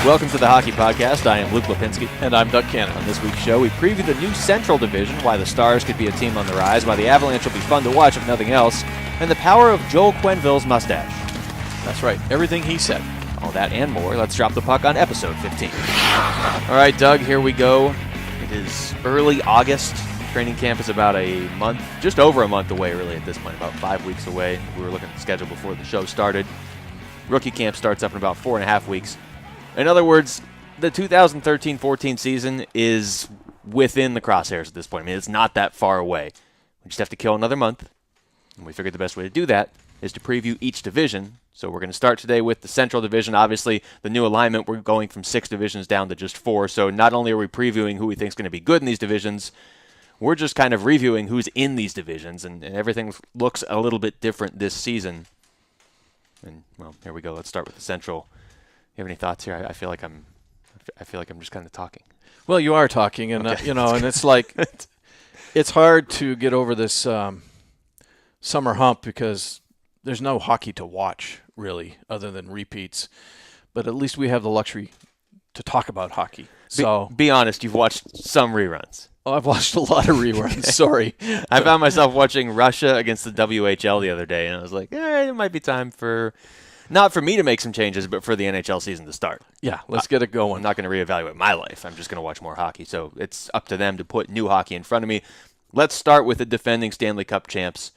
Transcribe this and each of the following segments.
Welcome to the Hockey Podcast. I am Luke Lipinski. And I'm Doug Cannon. On this week's show, we preview the new Central Division, why the Stars could be a team on the rise, why the Avalanche will be fun to watch if nothing else, and the power of Joel Quenneville's mustache. That's right. Everything he said. All that and more. Let's drop the puck on episode 15. All right, Doug, here we go. It is early August. Training camp is about a month, just over a month away, really, at this point, about 5 weeks away. We were looking at the schedule before the show started. Rookie camp starts up in about 4.5 weeks. In other words, the 2013-14 season is within the crosshairs at this point. I mean, it's not that far away. We just have to kill another month, and we figured the best way to do that is to preview each division. So we're going to start today with the Central Division. Obviously, the new alignment, we're going from 6 divisions down to just 4. So not only are we previewing who we think is going to be good in these divisions, we're just kind of reviewing who's in these divisions, and everything looks a little bit different this season. And, well, here we go. Let's start with the Central. You have any thoughts here? I feel like I'm just kind of talking. Well, you are talking, and okay. and it's like it's hard to get over this summer hump because there's no hockey to watch really, other than repeats. But at least we have the luxury to talk about hockey. So be honest, you've watched some reruns. Oh, I've watched a lot of reruns. Sorry, I found myself watching Russia against the WHL the other day, and I was like, it might be time for. Not for me to make some changes, but for the NHL season to start. Yeah, let's get it going. I'm not going to reevaluate my life. I'm just going to watch more hockey. So it's up to them to put new hockey in front of me. Let's start with the defending Stanley Cup champs.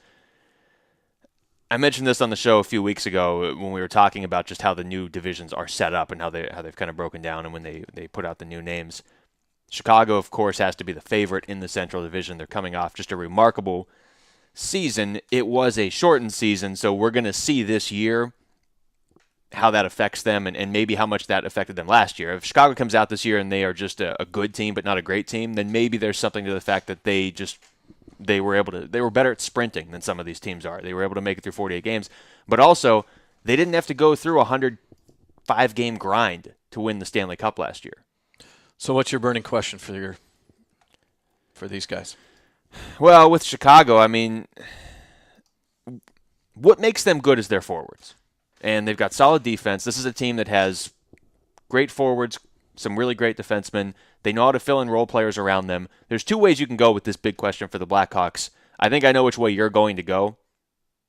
I mentioned this on the show a few weeks ago when we were talking about just how the new divisions are set up and how they've kind of broken down and when they put out the new names. Chicago, of course, has to be the favorite in the Central Division. They're coming off just a remarkable season. It was a shortened season, so we're going to see this year how that affects them and maybe how much that affected them last year. If Chicago comes out this year and they are just a good team but not a great team, then maybe there's something to the fact that they were better at sprinting than some of these teams are. They were able to make it through 48 games, but also they didn't have to go through a 105-game grind to win the Stanley Cup last year. So what's your burning question for these guys? Well, with Chicago, I mean, what makes them good is their forwards. And they've got solid defense. This is a team that has great forwards, some really great defensemen. They know how to fill in role players around them. There's 2 ways you can go with this big question for the Blackhawks. I think I know which way you're going to go.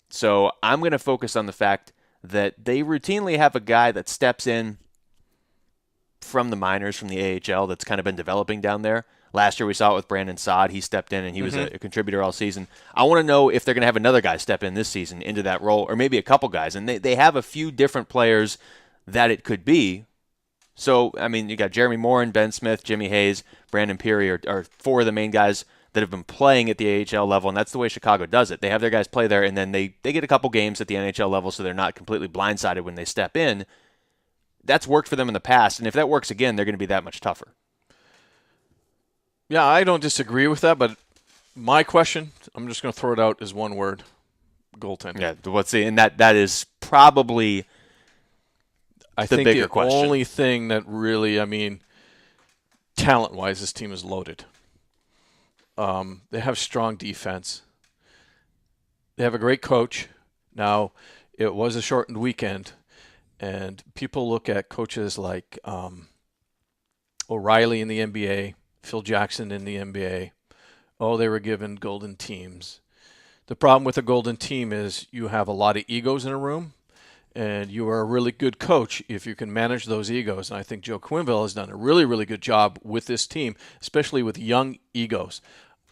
So I'm going to focus on the fact that they routinely have a guy that steps in from the minors, from the AHL, that's kind of been developing down there. Last year we saw it with Brandon Saad. He stepped in, and he was a contributor all season. I want to know if they're going to have another guy step in this season into that role, or maybe a couple guys. And they have a few different players that it could be. So, I mean, you got Jeremy Morin, Ben Smith, Jimmy Hayes, Brandon Peary are 4 of the main guys that have been playing at the AHL level, and that's the way Chicago does it. They have their guys play there, and then they get a couple games at the NHL level so they're not completely blindsided when they step in. That's worked for them in the past, and if that works again, they're going to be that much tougher. Yeah, I don't disagree with that, but my question, I'm just going to throw it out as one word, goaltending. Yeah, let's see, and that is probably the bigger question. The only thing that really, I mean, talent-wise, this team is loaded. They have strong defense. They have a great coach. Now, it was a shortened weekend, and people look at coaches like O'Reilly in the NBA, Phil Jackson in the NBA. Oh, they were given golden teams. The problem with a golden team is you have a lot of egos in a room, and you are a really good coach if you can manage those egos. And I think Joe Quenneville has done a really, really good job with this team, especially with young egos.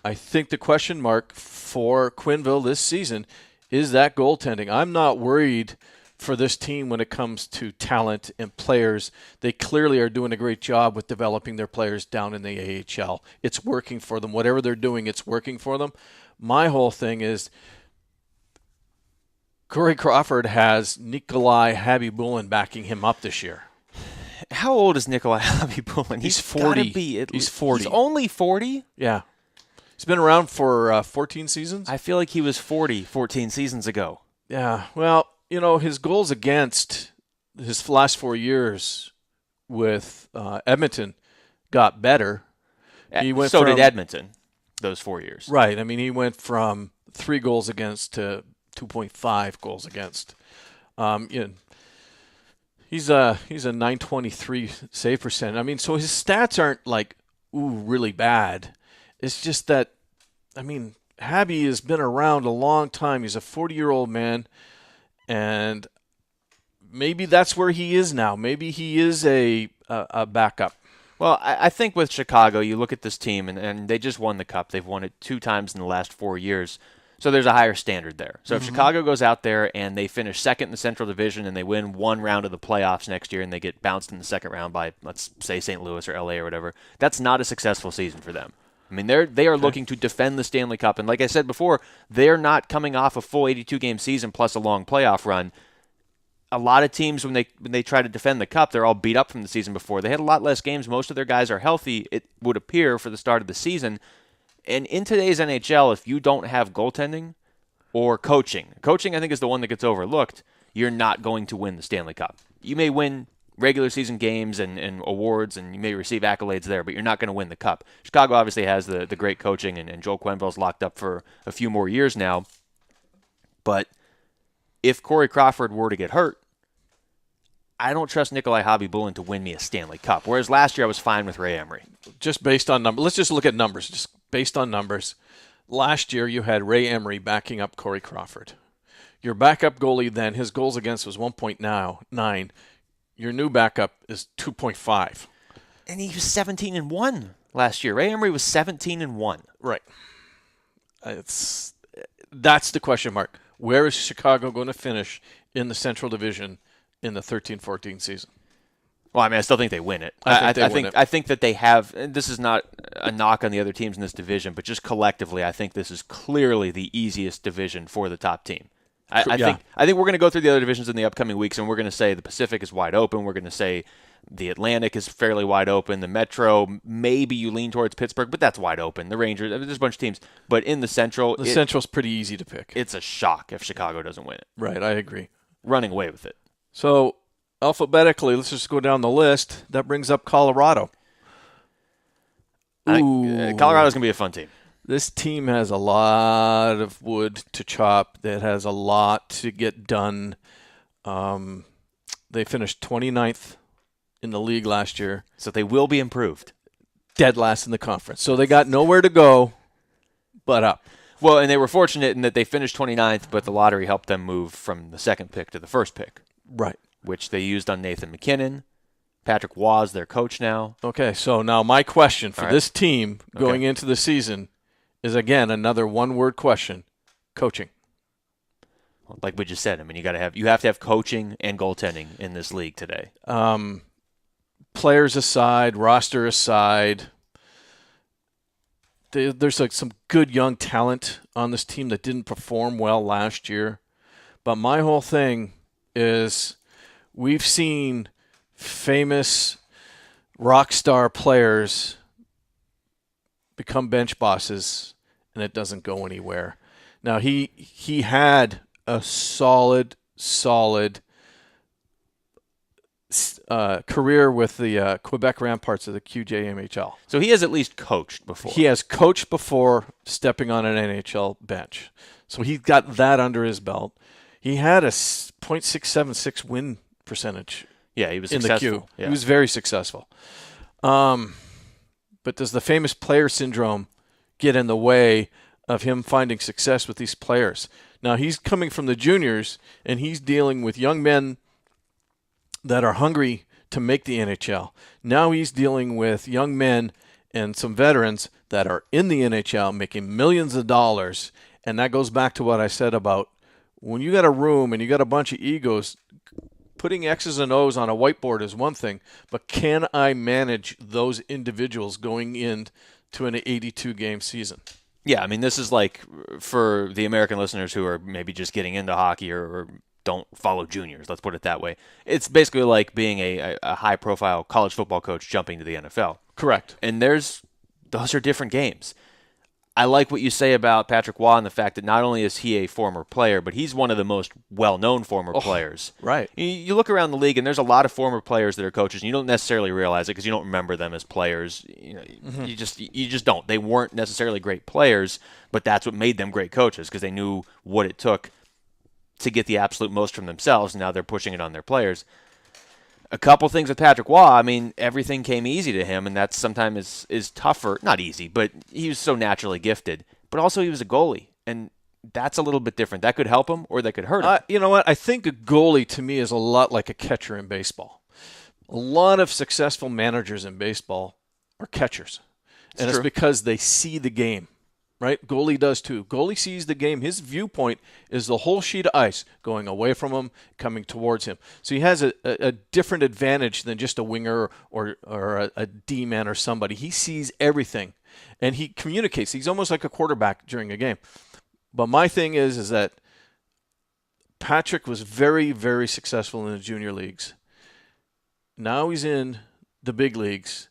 I think the question mark for Quenneville this season is that goaltending. I'm not worried for this team when it comes to talent and players. They clearly are doing a great job with developing their players down in the AHL. It's working for them. Whatever they're doing, it's working for them. My whole thing is Corey Crawford has Nikolai Habibulin backing him up this year. How old is Nikolai Habibulin? He's 40. He's 40. He's only 40? Yeah. He's been around for 14 seasons. I feel like he was 40 14 seasons ago. Yeah. Well, his goals against his last 4 years with Edmonton got better. Did Edmonton those 4 years. Right. I mean, he went from 3 goals against to 2.5 goals against. He's a 923 save percent. I mean, so his stats aren't like really bad. It's just that, I mean, Habby has been around a long time. He's a 40-year-old man, and maybe that's where he is now. Maybe he is a backup. Well, I think with Chicago, you look at this team, and they just won the Cup. They've won it 2 times in the last 4 years. So there's a higher standard there. So if Chicago goes out there and they finish second in the Central Division and they win one round of the playoffs next year and they get bounced in the second round by, let's say, St. Louis or LA or whatever, that's not a successful season for them. I mean, they are looking to defend the Stanley Cup. And like I said before, they're not coming off a full 82-game season plus a long playoff run. A lot of teams, when they try to defend the Cup, they're all beat up from the season before. They had a lot less games. Most of their guys are healthy, it would appear, for the start of the season. And in today's NHL, if you don't have goaltending or coaching I think is the one that gets overlooked, you're not going to win the Stanley Cup. You may win regular season games and awards, and you may receive accolades there, but you're not going to win the Cup. Chicago obviously has the great coaching, and Joel Quenneville's locked up for a few more years now. But if Corey Crawford were to get hurt, I don't trust Nikolai Khabibulin to win me a Stanley Cup, whereas last year I was fine with Ray Emery. Just based on numbers. Let's just look at numbers. Just based on numbers. Last year you had Ray Emery backing up Corey Crawford. Your backup goalie then, his goals against was 1.9. Your new backup is 2.5. And he was 17-1 last year. Ray Emery was 17-1. Right. That's the question mark. Where is Chicago going to finish in the Central Division in the 13-14 season? Well, I mean, I still think they win it. I think that they have. And this is not a knock on the other teams in this division, but just collectively, I think this is clearly the easiest division for the top team. I think we're going to go through the other divisions in the upcoming weeks, and we're going to say the Pacific is wide open. We're going to say the Atlantic is fairly wide open. The Metro, maybe you lean towards Pittsburgh, but that's wide open. The Rangers, there's a bunch of teams. But in the Central, Central's pretty easy to pick. It's a shock if Chicago doesn't win it. Right, I agree. Running away with it. So alphabetically, let's just go down the list. That brings up Colorado. Colorado's going to be a fun team. This team has a lot of wood to chop. That has a lot to get done. They finished 29th in the league last year. So they will be improved. Dead last in the conference. So they got nowhere to go but up. Well, and they were fortunate in that they finished 29th, but the lottery helped them move from the second pick to the first pick. Right. Which they used on Nathan McKinnon. Patrick Waugh is their coach now. Okay, so now my question for this team going into the season is, again, another one-word question: coaching. Like we just said, I mean, you have to have coaching and goaltending in this league today. Players aside, roster aside, there's like some good young talent on this team that didn't perform well last year. But my whole thing is, we've seen famous rock star players become bench bosses, and it doesn't go anywhere. Now, he had a solid career with the Quebec Ramparts of the QJMHL. So he has at least coached before. He has coached before stepping on an NHL bench. So he got that under his belt. He had a .676 win percentage. Yeah, he was in successful. The Q. Yeah. He was very successful. But does the famous player syndrome get in the way of him finding success with these players? Now, he's coming from the juniors, and he's dealing with young men that are hungry to make the NHL. Now he's dealing with young men and some veterans that are in the NHL making millions of dollars, and that goes back to what I said about when you got a room and you got a bunch of egos, putting X's and O's on a whiteboard is one thing, but can I manage those individuals going into an 82-game season? Yeah, I mean, this is like, for the American listeners who are maybe just getting into hockey or don't follow juniors, let's put it that way. It's basically like being a high-profile college football coach jumping to the NFL. Correct. And those are different games. I like what you say about Patrick Waugh and the fact that not only is he a former player, but he's one of the most well-known former players. Right. You look around the league, and there's a lot of former players that are coaches, and you don't necessarily realize it because you don't remember them as players. You just don't. They weren't necessarily great players, but that's what made them great coaches because they knew what it took to get the absolute most from themselves, and now they're pushing it on their players. a couple things with Patrick Waugh. I mean, everything came easy to him, and that sometimes is tougher. Not easy, but he was so naturally gifted. But also he was a goalie, and that's a little bit different. That could help him or that could hurt him. You know what? I think a goalie to me is a lot like a catcher in baseball. A lot of successful managers in baseball are catchers. And it's because they see the game, right? Goalie does too. Goalie sees the game. His viewpoint is the whole sheet of ice going away from him, coming towards him. So he has a different advantage than just a winger or a D-man or somebody. He sees everything, and he communicates. He's almost like a quarterback during a game. But my thing is that Patrick was very, very successful in the junior leagues. Now he's in the big leagues.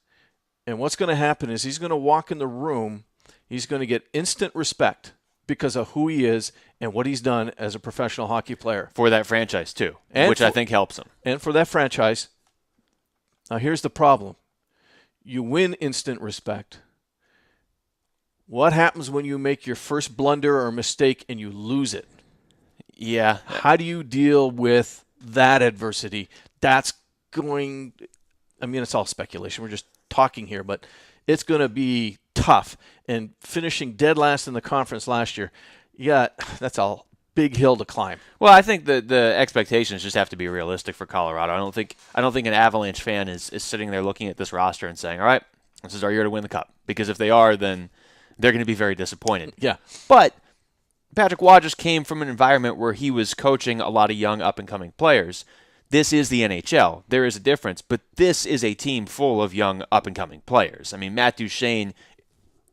And what's going to happen is he's going to walk in the room. He's going to get instant respect because of who he is and what he's done as a professional hockey player. For that franchise, too, which I think helps him. And for that franchise. Now, here's the problem. You win instant respect. What happens when you make your first blunder or mistake and you lose it? Yeah. How do you deal with that adversity? That's going – I mean, it's all speculation. We're just talking here, but it's going to be tough. And finishing dead last in the conference last year, yeah, that's a big hill to climb. Well, I think the expectations just have to be realistic for Colorado. I don't think an Avalanche fan is sitting there looking at this roster and saying, all right, this is our year to win the Cup. Because if they are, then they're going to be very disappointed. Yeah. But Patrick Waugh just came from an environment where he was coaching a lot of young up-and-coming players. This is the NHL. There is a difference, but this is a team full of young up-and-coming players. I mean, Matt Duchene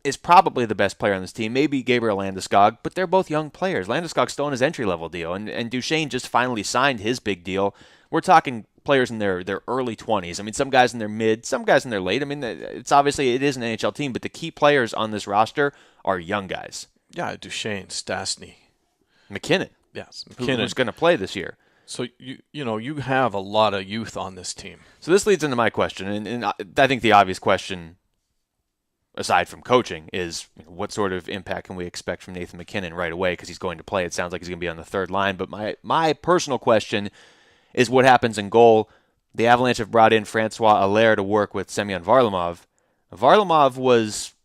is probably the best player on this team, maybe Gabriel Landeskog, but they're both young players. Landeskog's still in his entry-level deal, and Duchene just finally signed his big deal. We're talking players in their early 20s. I mean, some guys in their mid, some guys in their late. I mean, it's obviously it is an NHL team, but the key players on this roster are young guys. Yeah, Duchene, Stastny. McKinnon. Yes, McKinnon. Who's going to play this year. So, you have a lot of youth on this team. So this leads into my question, and I think the obvious question, aside from coaching, is what sort of impact can we expect from Nathan McKinnon right away, because he's going to play. It sounds like he's going to be on the third line. But my personal question is what happens in goal. The Avalanche have brought in Francois Allaire to work with Semyon Varlamov. Varlamov was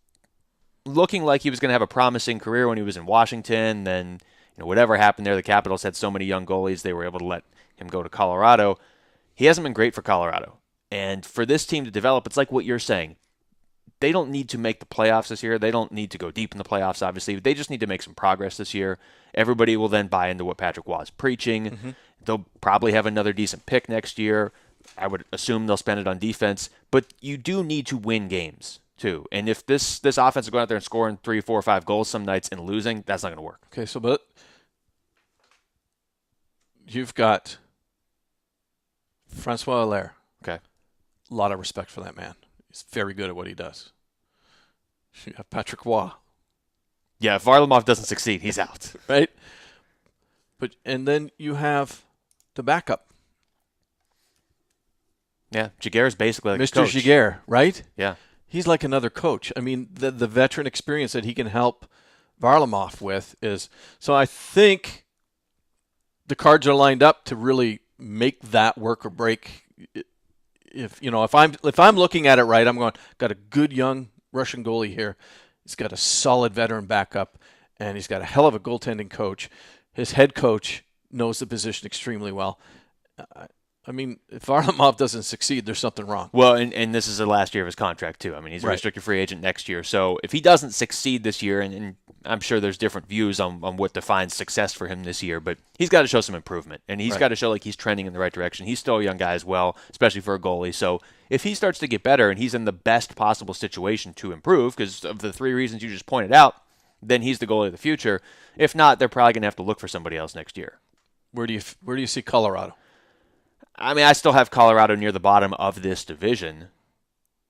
looking like he was going to have a promising career when he was in Washington. Then whatever happened there, the Capitals had so many young goalies, they were able to let him go to Colorado. He hasn't been great for Colorado. And for this team to develop, it's like what you're saying. They don't need to make the playoffs this year. They don't need to go deep in the playoffs, obviously. They just need to make some progress this year. Everybody will then buy into what Patrick Waugh is preaching. Mm-hmm. They'll probably have another decent pick next year. I would assume they'll spend it on defense. But you do need to win games, too. And if this offense is going out there and scoring 3, 4, 5 goals some nights and losing, that's not going to work. Okay, but you've got Francois Allaire. Okay. A lot of respect for that man. He's very good at what he does. You have Patrick Waugh. Yeah, if Varlamov doesn't succeed, he's out. Right? And then you have the backup. Yeah, Giguère's basically like Mr. a coach. Giguère, right? Yeah. He's like another coach. I mean, the veteran experience that he can help Varlamov with is – so I think the cards are lined up to really make that work or break. If I'm looking at it right, I'm going, got a good young Russian goalie here. He's got a solid veteran backup, and he's got a hell of a goaltending coach. His head coach knows the position extremely well. I mean, if Varlamov doesn't succeed, there's something wrong. Well, and this is the last year of his contract, too. I mean, he's a restricted free agent next year. So if he doesn't succeed this year, and I'm sure there's different views on what defines success for him this year, but he's got to show some improvement. And he's got to show like he's trending in the right direction. He's still a young guy as well, especially for a goalie. So if he starts to get better and he's in the best possible situation to improve, because of the 3 reasons you just pointed out, then he's the goalie of the future. If not, they're probably going to have to look for somebody else next year. Where do you see Colorado? I mean, I still have Colorado near the bottom of this division,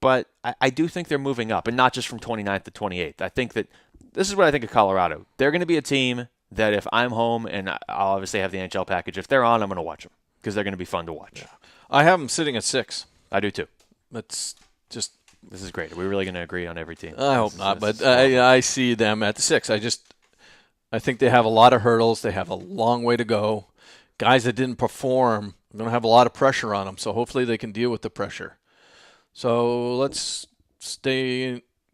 but I do think they're moving up, and not just from 29th to 28th. I think that this is what I think of Colorado. They're going to be a team that if I'm home, and I'll obviously have the NHL package, if they're on, I'm going to watch them because they're going to be fun to watch. Yeah. I have them sitting at 6. I do too. That's just... This is great. Are we really going to agree on every team? I hope not, but I see them at 6. I think they have a lot of hurdles. They have a long way to go. Guys that didn't perform We're going to have a lot of pressure on them, so hopefully they can deal with the pressure. So let's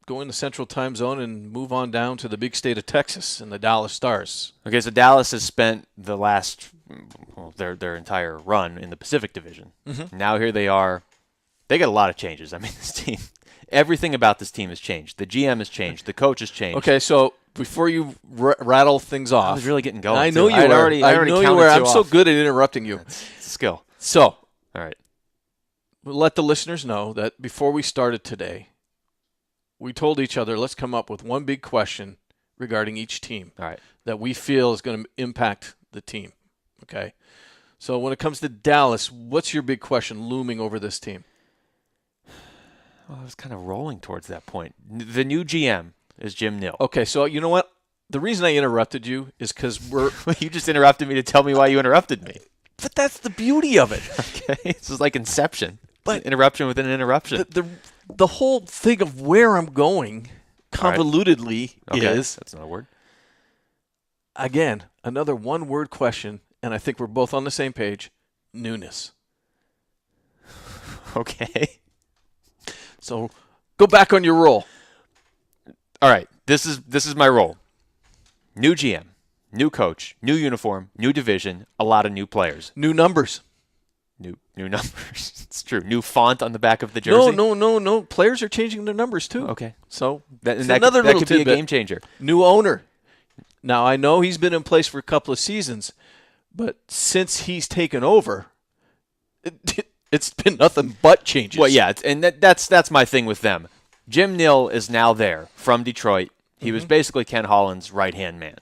go in the Central Time Zone and move on down to the big state of Texas and the Dallas Stars. Okay, so Dallas has spent the last, their entire run in the Pacific Division. Mm-hmm. Now here they are. They got a lot of changes. I mean, this team, everything about this team has changed. The GM has changed. The coach has changed. Okay, so before you rattle things off. I was really getting going. I know too. you were. I know you were. I'm so off. good at interrupting you. It's a skill. So, All right. we'll let the listeners know that before we started today, we told each other, let's come up with one big question regarding each team All right. that we feel is going to impact the team. Okay? So when it comes to Dallas, what's your big question looming over this team? Well, I was kind of rolling towards that point. The new GM is Jim Nill. Okay, so you know what? The reason I interrupted you is because You just interrupted me to tell me why you interrupted me. But that's the beauty of it. Okay. This is like Inception. But interruption within an interruption. The whole thing of where I'm going convolutedly is, that's another word. Again, another one-word question, and I think we're both on the same page, newness. Okay. So go back on your roll. All right. This is my role. New GM, new coach, new uniform, new division, a lot of new players. New numbers. New numbers. It's true. New font on the back of the jersey. No. Players are changing their numbers too. Okay. So That another little could be a tidbit. game changer. New owner. Now, I know he's been in place for a couple of seasons, but since he's taken over, it's been nothing but changes. Well, yeah, that's my thing with them. Jim Nill is now there from Detroit. He was basically Ken Holland's right-hand man.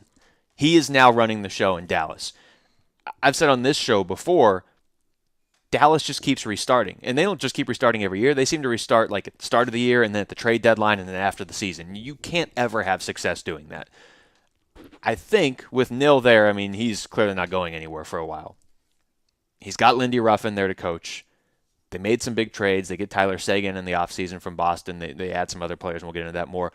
He is now running the show in Dallas. I've said on this show before, Dallas just keeps restarting. And they don't just keep restarting every year. They seem to restart like at the start of the year and then at the trade deadline and then after the season. You can't ever have success doing that. I think with Nill there, I mean, he's clearly not going anywhere for a while. He's got Lindy Ruffin there to coach. They made some big trades. They get Tyler Seguin in the offseason from Boston. They add some other players, and we'll get into that more.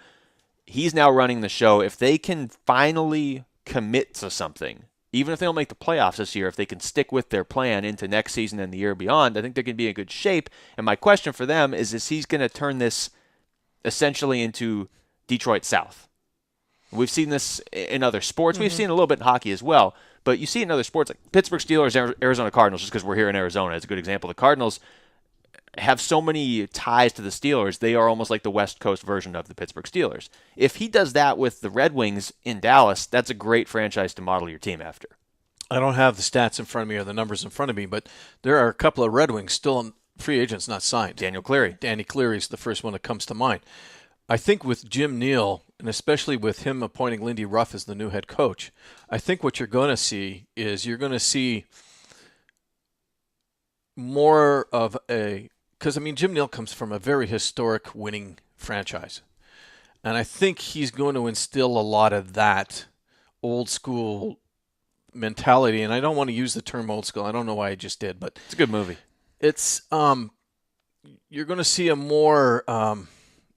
He's now running the show. If they can finally commit to something, even if they don't make the playoffs this year, if they can stick with their plan into next season and the year beyond, I think they're going to be in good shape. And my question for them is he's going to turn this essentially into Detroit South. We've seen this in other sports. We've seen a little bit in hockey as well. But you see in other sports like Pittsburgh Steelers, Arizona Cardinals, just because we're here in Arizona, it's a good example. The Cardinals have so many ties to the Steelers, they are almost like the West Coast version of the Pittsburgh Steelers. If he does that with the Red Wings in Dallas, that's a great franchise to model your team after. I don't have the stats in front of me or the numbers in front of me, but there are a couple of Red Wings still on free agents not signed. Daniel Cleary. Danny Cleary is the first one that comes to mind. I think with Jim Nill, and especially with him appointing Lindy Ruff as the new head coach, I think what you're going to see is you're going to see more of a – because, I mean, Jim Nill comes from a very historic winning franchise. And I think he's going to instill a lot of that old school mentality. And I don't want to use the term old school. I don't know why I just did, but It's a good movie. it's you're going to see a more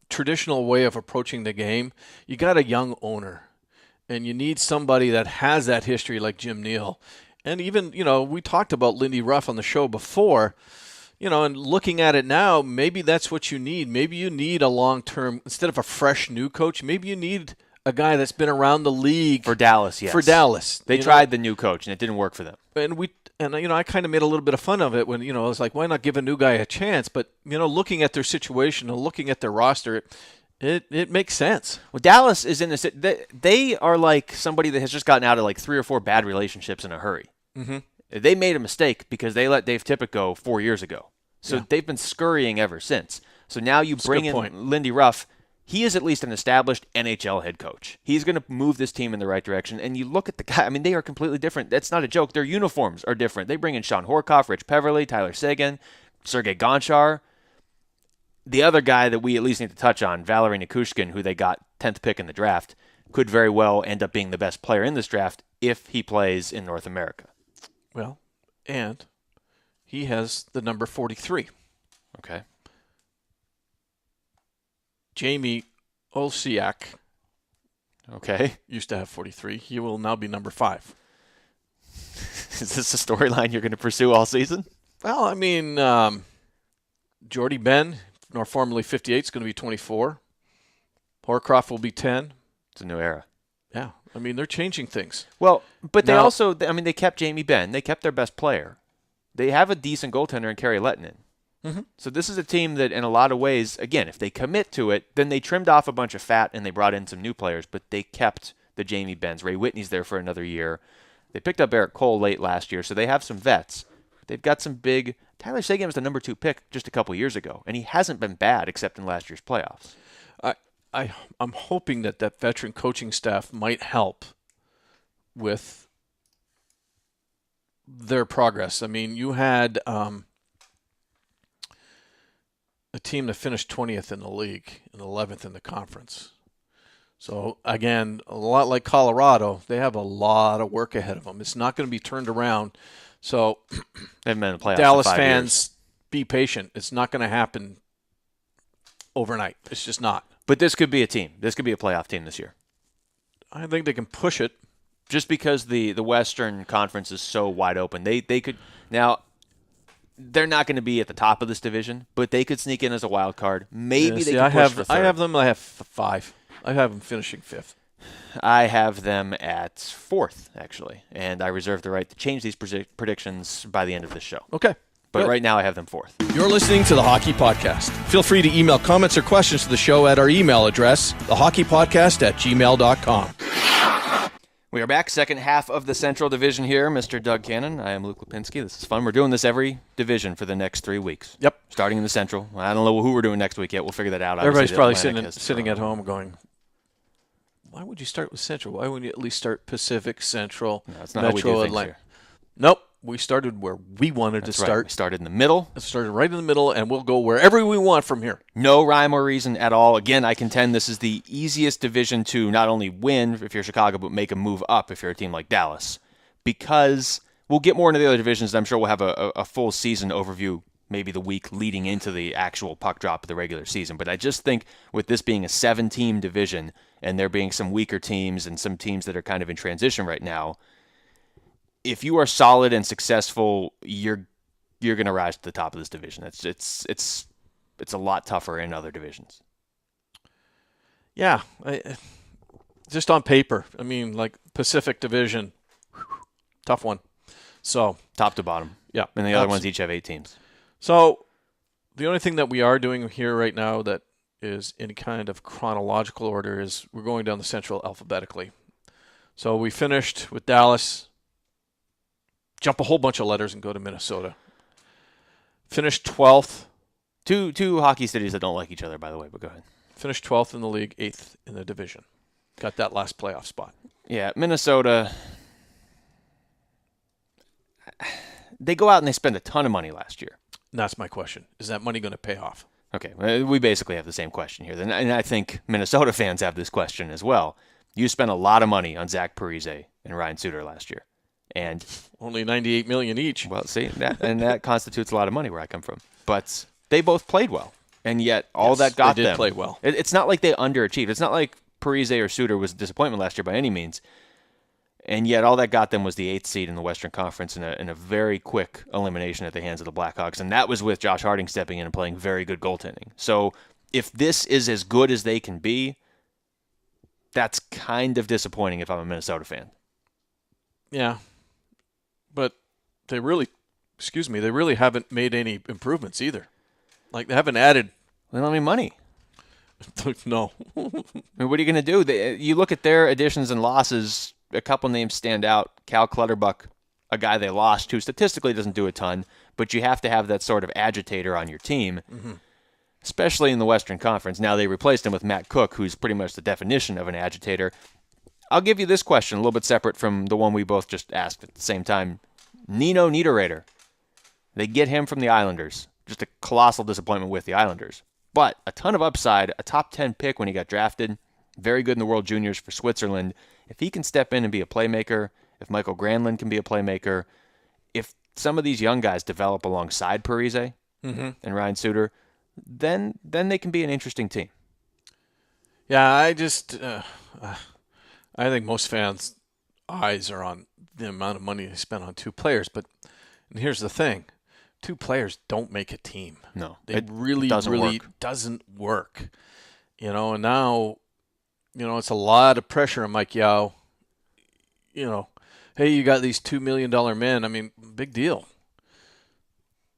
traditional way of approaching the game. You got a young owner, and you need somebody that has that history like Jim Nill. And even, we talked about Lindy Ruff on the show before, and looking at it now, maybe that's what you need. Maybe you need a long-term, instead of a fresh new coach, maybe you need a guy that's been around the league. For Dallas, yes. For Dallas. They tried the new coach, and it didn't work for them. And I kind of made a little bit of fun of it when, I was like, why not give a new guy a chance? But, looking at their situation and looking at their roster, it makes sense. Well, Dallas is in this. They are like somebody that has just gotten out of like 3 or 4 bad relationships in a hurry. Mm-hmm. They made a mistake because they let Dave Tippett go 4 years ago. So they've been scurrying ever since. So now you bring in Lindy Ruff. He is at least an established NHL head coach. He's going to move this team in the right direction. And you look at the guy, I mean, they are completely different. That's not a joke. Their uniforms are different. They bring in Sean Horkoff, Rich Peverly, Tyler Seguin, Sergei Gonchar. The other guy that we at least need to touch on, Valery Nikushkin, who they got 10th pick in the draft, could very well end up being the best player in this draft if he plays in North America. Well, and he has the number 43. Okay. Jamie Olsiak used to have 43. He will now be number 5. Is this a storyline you're going to pursue all season? Well, I mean, Jordy Ben, formerly 58, is going to be 24. Horcroft will be 10. It's a new era. Yeah, I mean, they're changing things. Well, but they Now- also, I mean, they kept Jamie Benn. They kept their best player. They have a decent goaltender in Kerry Lettinen. Mm-hmm. So this is a team that, in a lot of ways, again, if they commit to it, then they trimmed off a bunch of fat and they brought in some new players, but they kept the Jamie Benns. Ray Whitney's there for another year. They picked up Eric Cole late last year, so they have some vets. They've got some big. Tyler Seguin was the number 2 pick just a couple years ago, and he hasn't been bad except in last year's playoffs. I'm hoping that veteran coaching staff might help with their progress. I mean, you had a team that finished 20th in the league and 11th in the conference. So, again, a lot like Colorado, they have a lot of work ahead of them. It's not going to be turned around. So, They've been in the playoffs Dallas for 5 fans, years. be patient. It's not going to happen overnight. It's just not. But this could be a team. This could be a playoff team this year. I think they can push it. Just because the Western Conference is so wide open. They could now they're not going to be at the top of this division, but they could sneak in as a wild card. Maybe they could push for third. I have them. I have 5. I have them finishing 5th. I have them at 4th, actually, and I reserve the right to change these predictions by the end of this show. Okay. But Good. right now I have them 4th. You're listening to The Hockey Podcast. Feel free to email comments or questions to the show at our email address, thehockeypodcast@gmail.com. We are back, second half of the Central Division here. Mr. Doug Cannon, I am Luke Lipinski. This is fun. We're doing this every division for the next 3 weeks. Yep. Starting in the Central. I don't know who we're doing next week yet. We'll figure that out. Everybody's Obviously, probably Atlantic has sitting at home going, why would you start with Central? Why wouldn't you at least start Pacific, Central, No, that's not how we Metro, do things Atlantic? here. Nope. We started where we wanted That's to right. start. We started in the middle. It started right in the middle, and we'll go wherever we want from here. No rhyme or reason at all. Again, I contend this is the easiest division to not only win if you're Chicago, but make a move up if you're a team like Dallas. Because we'll get more into the other divisions. I'm sure we'll have a full season overview maybe the week leading into the actual puck drop of the regular season. But I just think with this being a 7-team division and there being some weaker teams and some teams that are kind of in transition right now, if you are solid and successful, you're going to rise to the top of this division. It's a lot tougher in other divisions. Yeah. Just on paper. I mean, like Pacific Division, tough one. So, Top to bottom. yeah. And the other ones each have 8 teams. So, the only thing that we are doing here right now that is in kind of chronological order is we're going down the Central alphabetically. So, we finished with Dallas. Jump a whole bunch of letters and go to Minnesota. Finished 12th. Two hockey cities that don't like each other, by the way, but go ahead. Finished 12th in the league, 8th in the division. Got that last playoff spot. Yeah, Minnesota, they go out and they spend a ton of money last year. And that's my question. Is that money going to pay off? Okay, we basically have the same question here. And I think Minnesota fans have this question as well. You spent a lot of money on Zach Parise and Ryan Suter last year. And Only $98 million each. well, see, that constitutes a lot of money where I come from. But they both played well, and yet all Yes, that got they did them. play well. It's not like they underachieved. It's not like Parise or Suter was a disappointment last year by any means. And yet all that got them was the 8th seed in the Western Conference in a very quick elimination at the hands of the Blackhawks, and that was with Josh Harding stepping in and playing very good goaltending. So if this is as good as they can be, that's kind of disappointing if I'm a Minnesota fan. Yeah. But they really haven't made any improvements either. Like, they haven't added. They don't have any money. No. I mean, what are you going to do? You look at their additions and losses, a couple names stand out. Cal Clutterbuck, a guy they lost who statistically doesn't do a ton, but you have to have that sort of agitator on your team, especially in the Western Conference. Now they replaced him with Matt Cook, who's pretty much the definition of an agitator. I'll give you this question, a little bit separate from the one we both just asked at the same time. Nino Niederreiter. They get him from the Islanders. Just a colossal disappointment with the Islanders. But a ton of upside, a top 10 pick when he got drafted. Very good in the World Juniors for Switzerland. If he can step in and be a playmaker, if Michael Granlund can be a playmaker, if some of these young guys develop alongside Parise and Ryan Suter, then they can be an interesting team. Yeah, I think most fans' eyes are on the amount of money they spent on 2 players. But and here's the thing. two players don't make a team. No, They really work. doesn't work. And now, it's a lot of pressure on Mike Yao. Hey, you got these $2 million men. I mean, big deal.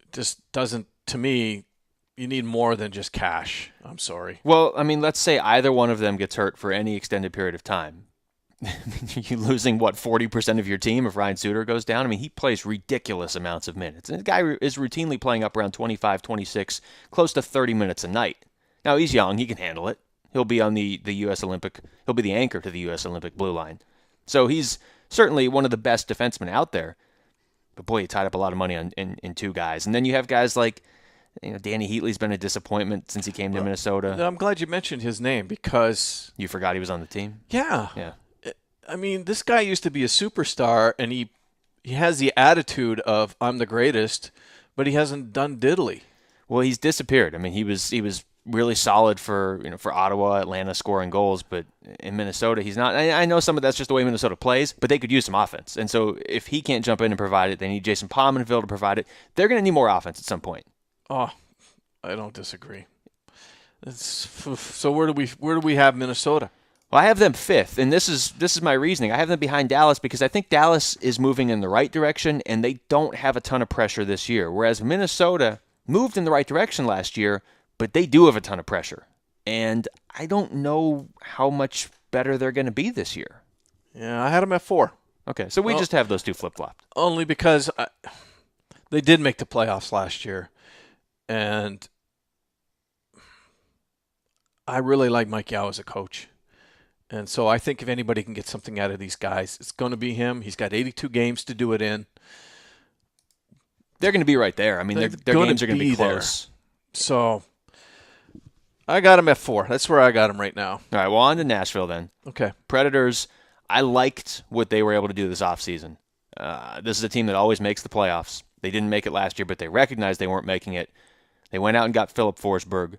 It just doesn't, to me, you need more than just cash. I'm sorry. Well, I mean, let's say either one of them gets hurt for any extended period of time. You're losing, 40% of your team if Ryan Suter goes down? I mean, he plays ridiculous amounts of minutes. And the guy is routinely playing up around 25, 26, close to 30 minutes a night. Now, he's young. He can handle it. He'll be on the U.S. Olympic. He'll be the anchor to the U.S. Olympic blue line. So he's certainly one of the best defensemen out there. But, boy, you tied up a lot of money in two guys. And then you have guys like, Danny Heatley's been a disappointment since he came to Minnesota. I'm glad you mentioned his name because... You forgot he was on the team? Yeah. Yeah. I mean, this guy used to be a superstar, and he has the attitude of I'm the greatest, but he hasn't done diddly. Well, he's disappeared. I mean, he was really solid for Ottawa, Atlanta, scoring goals, but in Minnesota, he's not. I know some of that's just the way Minnesota plays, but they could use some offense. And so if he can't jump in and provide it, they need Jason Pominville to provide it. They're going to need more offense at some point. Oh, I don't disagree. So where do we have Minnesota? Well, I have them fifth, and this is my reasoning. I have them behind Dallas because I think Dallas is moving in the right direction, and they don't have a ton of pressure this year, whereas Minnesota moved in the right direction last year, but they do have a ton of pressure. And I don't know how much better they're going to be this year. Yeah, I had them at 4. Okay, so we just have those two flip-flopped. Only because they did make the playoffs last year, and I really like Mike Yao as a coach. And so I think if anybody can get something out of these guys, it's going to be him. He's got 82 games to do it in. They're going to be right there. I mean, their games are going to be close. There. So I got him at 4. That's where I got him right now. All right, well, on to Nashville then. Okay. Predators, I liked what they were able to do this offseason. This is a team that always makes the playoffs. They didn't make it last year, but they recognized they weren't making it. They went out and got Philip Forsberg,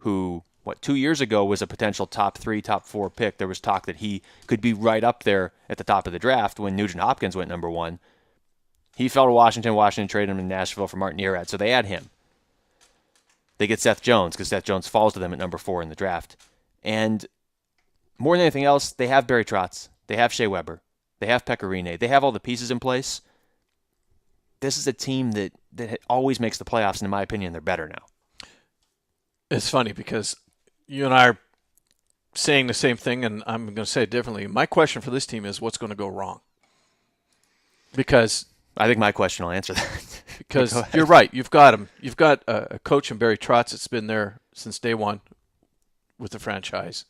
who... 2 years ago was a potential top 3, top 4 pick. There was talk that he could be right up there at the top of the draft when Nugent Hopkins went number 1. He fell to Washington. Washington traded him in Nashville for Martin Erat, so they add him. They get Seth Jones because Seth Jones falls to them at number 4 in the draft. And more than anything else, they have Barry Trotz. They have Shea Weber. They have Pekka Rinne. They have all the pieces in place. This is a team that always makes the playoffs, and in my opinion, they're better now. It's funny because you and I are saying the same thing, and I'm going to say it differently. My question for this team is what's going to go wrong? Because I think my question will answer that. Because you're right. You've got him. You've got a coach in Barry Trotz that's been there since day one with the franchise.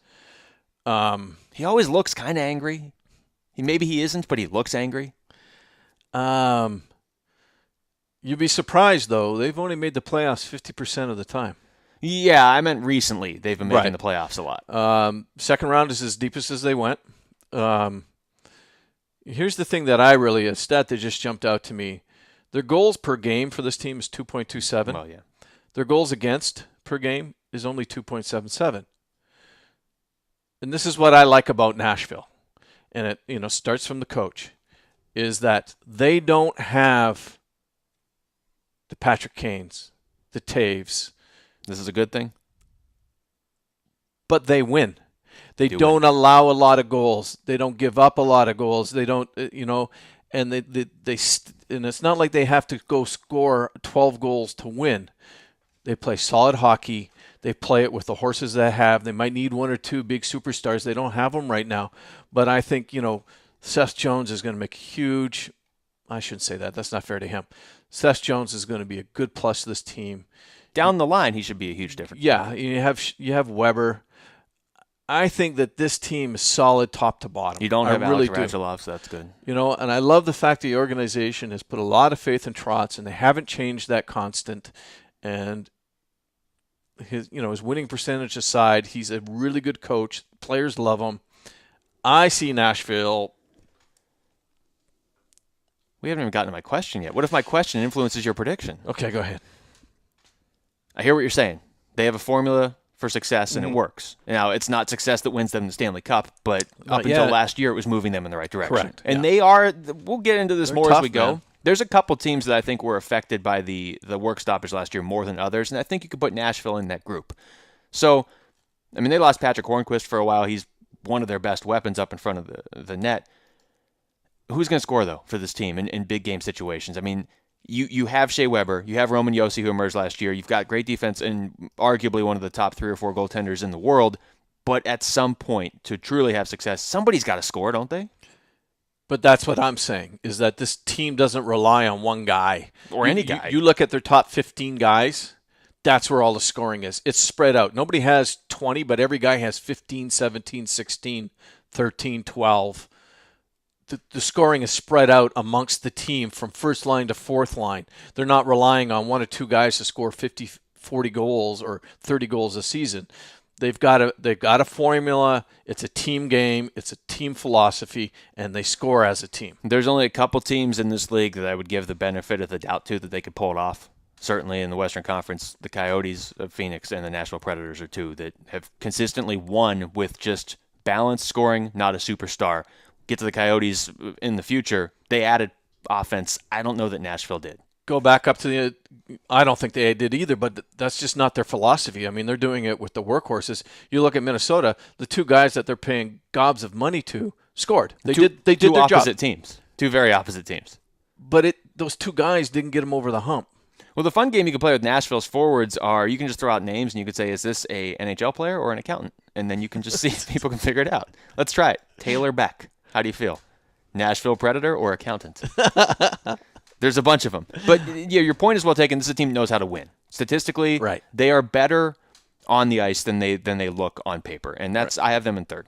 He always looks kind of angry. Maybe he isn't, but he looks angry. You'd be surprised, though. They've only made the playoffs 50% of the time. Yeah, I meant recently. They've been making the playoffs a lot. Second round is as deepest as they went. Here's the thing that a stat that just jumped out to me. Their goals per game for this team is 2.27. Well, yeah. Their goals against per game is only 2.77. And this is what I like about Nashville. And it starts from the coach, is that they don't have the Patrick Kanes, the Taves. This is a good thing. But they win. They don't allow a lot of goals. They don't give up a lot of goals. They don't, and and it's not like they have to go score 12 goals to win. They play solid hockey. They play it with the horses they have. They might need 1 or 2 big superstars. They don't have them right now. But I think, Seth Jones is going to make a huge, I shouldn't say that. That's not fair to him. Seth Jones is going to be a good plus to this team. Down the line, he should be a huge difference. Yeah, you have Weber. I think that this team is solid top to bottom. You don't have Alex Radulov, so that's good. And I love the fact the organization has put a lot of faith in Trotz, and they haven't changed that constant. And his winning percentage aside, he's a really good coach. Players love him. I see Nashville. We haven't even gotten to my question yet. What if my question influences your prediction? Okay, go ahead. I hear what you're saying. They have a formula for success, and it works. Now, it's not success that wins them the Stanley Cup, but up until last year, it was moving them in the right direction. Correct. And they are, we'll get into this more as we go. there's a couple teams that I think were affected by the work stoppage last year more than others, and I think you could put Nashville in that group. So, I mean, they lost Patrick Hornquist for a while. He's one of their best weapons up in front of the net. Who's going to score, though, for this team in big game situations? I mean, you have Shea Weber. You have Roman Josi, who emerged last year. You've got great defense and arguably one of the top 3 or 4 goaltenders in the world. But at some point, to truly have success, somebody's got to score, don't they? But that's what I'm saying, is that this team doesn't rely on one guy. Or any guy. You look at their top 15 guys, that's where all the scoring is. It's spread out. Nobody has 20, but every guy has 15, 17, 16, 13, 12. The scoring is spread out amongst the team from first line to fourth line. They're not relying on 1 or 2 guys to score 50, 40 goals or 30 goals a season. They've got a formula. It's a team game. It's a team philosophy, and they score as a team. There's only a couple teams in this league that I would give the benefit of the doubt to that they could pull it off. Certainly in the Western Conference, the Coyotes of Phoenix and the Nashville Predators are 2 that have consistently won with just balanced scoring, not a superstar. Get to the Coyotes in the future, they added offense. I don't know that Nashville did. Go back up to I don't think they did either, but that's just not their philosophy. I mean, they're doing it with the workhorses. You look at Minnesota, the 2 guys that they're paying gobs of money to scored. They did their job. 2 opposite teams. 2 very opposite teams. But those 2 guys didn't get them over the hump. Well, the fun game you can play with Nashville's forwards are you can just throw out names and you could say, is this a NHL player or an accountant? And then you can just see if people can figure it out. Let's try it. Taylor Beck. How do you feel? Nashville Predator or accountant? There's a bunch of them. But yeah, your point is well taken. This is a team that knows how to win. Statistically, right, they are better on the ice than they look on paper. And that's right. I have them in 3rd.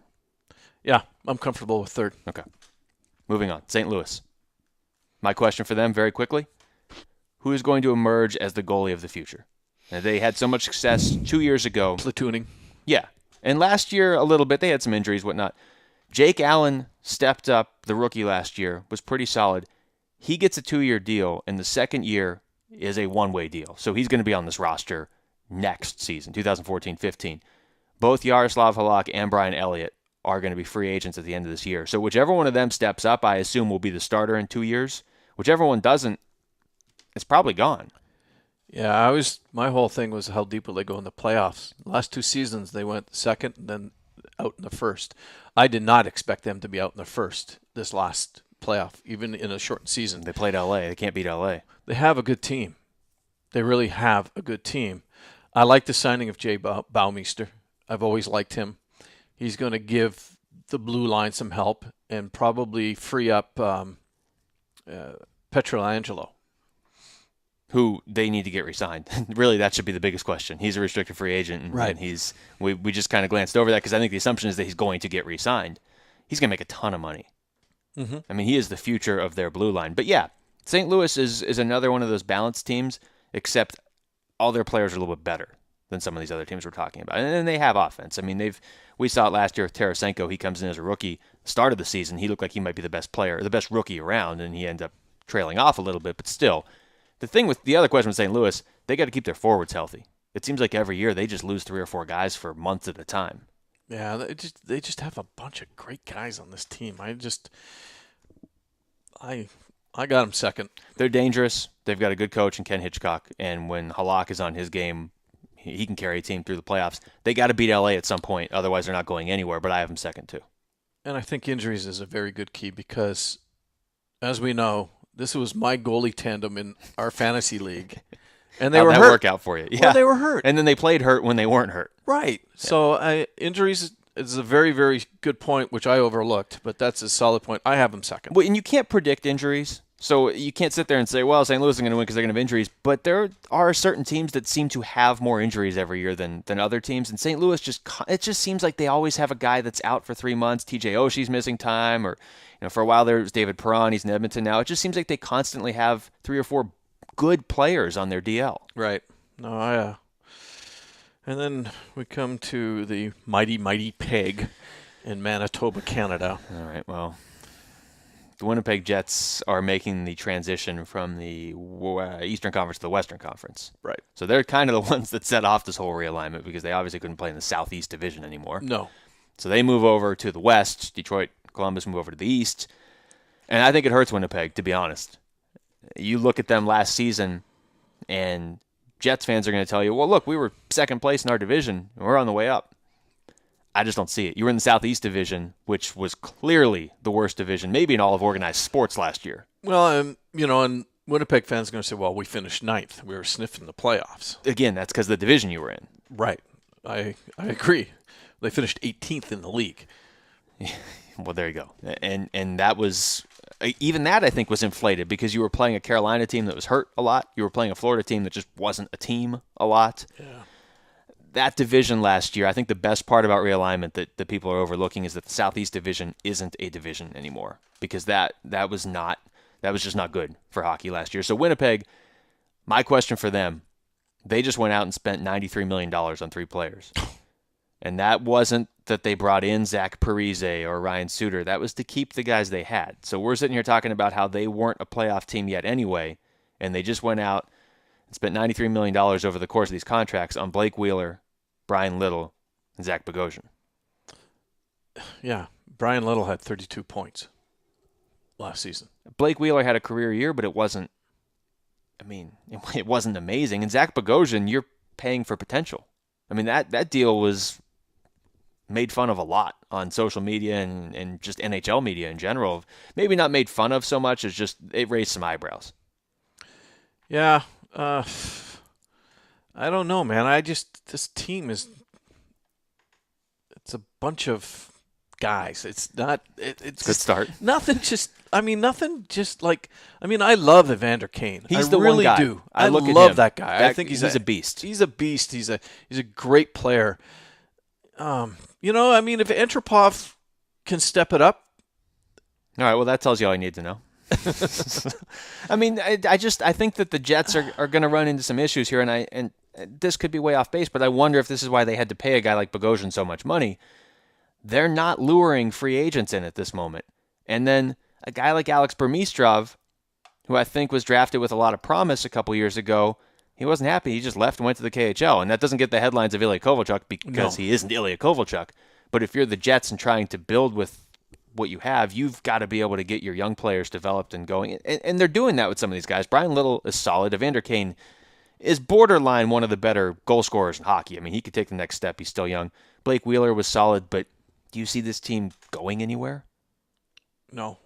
Yeah, I'm comfortable with 3rd. Okay. Moving on. St. Louis. My question for them very quickly. Who is going to emerge as the goalie of the future? Now, they had so much success 2 years ago. Platooning. Yeah. And last year, a little bit. They had some injuries, whatnot. Jake Allen stepped up, the rookie last year, was pretty solid. He gets a 2-year deal, and the second year is a one-way deal. So he's going to be on this roster next season, 2014-15. Both Yaroslav Halak and Brian Elliott are going to be free agents at the end of this year. So whichever one of them steps up, I assume will be the starter in 2 years. Whichever one doesn't, it's probably gone. Yeah, my whole thing was how deep will they go in the playoffs. Last 2 seasons, they went second and then out in the first. I did not expect them to be out in the first this last playoff, even in a shortened season. They played L.A. They can't beat L.A. They have a good team. They really have a good team. I like the signing of Jay Baumeister. I've always liked him. He's going to give the blue line some help and probably free up Pietrangelo, who they need to get re-signed. Really, that should be the biggest question. He's a restricted free agent, and, right. And we just kind of glanced over that because I think the assumption is that he's going to get re-signed. He's going to make a ton of money. Mm-hmm. I mean, he is the future of their blue line. But yeah, St. Louis is another one of those balanced teams, except all their players are a little bit better than some of these other teams we're talking about. And they have offense. I mean, we saw it last year with Tarasenko. He comes in as a rookie. Start of the season, he looked like he might be the best player, the best rookie around, and he ended up trailing off a little bit. But still, the other question with St. Louis, they got to keep their forwards healthy. It seems like every year they just lose 3 or 4 guys for months at a time. Yeah, they just have a bunch of great guys on this team. I got them second. They're dangerous. They've got a good coach in Ken Hitchcock, and when Halak is on his game, he can carry a team through the playoffs. They got to beat LA at some point, otherwise they're not going anywhere. But I have them second too. And I think injuries is a very good key because, as we know, this was my goalie tandem in our fantasy league, and they were hurt. Work out for you? Yeah, well, they were hurt, and then they played hurt when they weren't hurt. Right. Yeah. So injuries is a very, very good point, which I overlooked, but that's a solid point. I have them second. Well, and you can't predict injuries, so you can't sit there and say, well, St. Louis is going to win because they're going to have injuries. But there are certain teams that seem to have more injuries every year than other teams. And St. Louis it just seems like they always have a guy that's out for 3 months. TJ Oshie's missing time, or for a while there was David Perron. He's in Edmonton now. It just seems like they constantly have 3 or 4 good players on their DL. Right. No, and then we come to the mighty Peg in Manitoba, Canada. All right, well, the Winnipeg Jets are making the transition from the Eastern Conference to the Western Conference. Right. So they're kind of the ones that set off this whole realignment because they obviously couldn't play in the Southeast Division anymore. No. So they move over to the West. Detroit, Columbus move over to the East. And I think it hurts Winnipeg, to be honest. you look at them last season, and Jets fans are going to tell you, well, look, we were second place in our division, and we're on the way up. I just don't see it. You were in the Southeast Division, which was clearly the worst division, maybe in all of organized sports last year. Well, and Winnipeg fans are going to say, well, we finished ninth. We were sniffing the playoffs. Again, that's because of the division you were in. Right. I agree. They finished 18th in the league. Well, there you go. And that was, even that I think was inflated because you were playing a Carolina team that was hurt a lot. You were playing a Florida team that just wasn't a team a lot. Yeah. That division last year, I think the best part about realignment that people are overlooking is that the Southeast Division isn't a division anymore because that was just not good for hockey last year. So Winnipeg, my question for them, they just went out and spent $93 million on 3 players. And that wasn't that they brought in Zach Parise or Ryan Suter. That was to keep the guys they had. So we're sitting here talking about how they weren't a playoff team yet anyway, and they just went out and spent $93 million over the course of these contracts on Blake Wheeler, Brian Little, and Zach Bogosian. Yeah, Brian Little had 32 points last season. Blake Wheeler had a career year, but it wasn't amazing. And Zach Bogosian, you're paying for potential. I mean, that deal was made fun of a lot on social media and just NHL media in general. Maybe not made fun of so much as just it raised some eyebrows. Yeah, I don't know, man. This team it's a bunch of guys. It's not. It's good start. Nothing just like. I mean, I love Evander Kane. He's I the really one guy. do. I love that guy. I think he's a beast. He's a beast. He's a great player. If Antropov can step it up. All right. Well, that tells you all you need to know. I mean, I think that the Jets are going to run into some issues here, and this could be way off base, but I wonder if this is why they had to pay a guy like Bogosian so much money. They're not luring free agents in at this moment. And then a guy like Alex Burmistrov, who I think was drafted with a lot of promise a couple years ago, he wasn't happy. He just left and went to the KHL. And that doesn't get the headlines of Ilya Kovalchuk because he isn't Ilya Kovalchuk. But if you're the Jets and trying to build with what you have, you've got to be able to get your young players developed and going. And they're doing that with some of these guys. Brian Little is solid. Evander Kane is borderline one of the better goal scorers in hockey. I mean, he could take the next step. He's still young. Blake Wheeler was solid, but do you see this team going anywhere? No,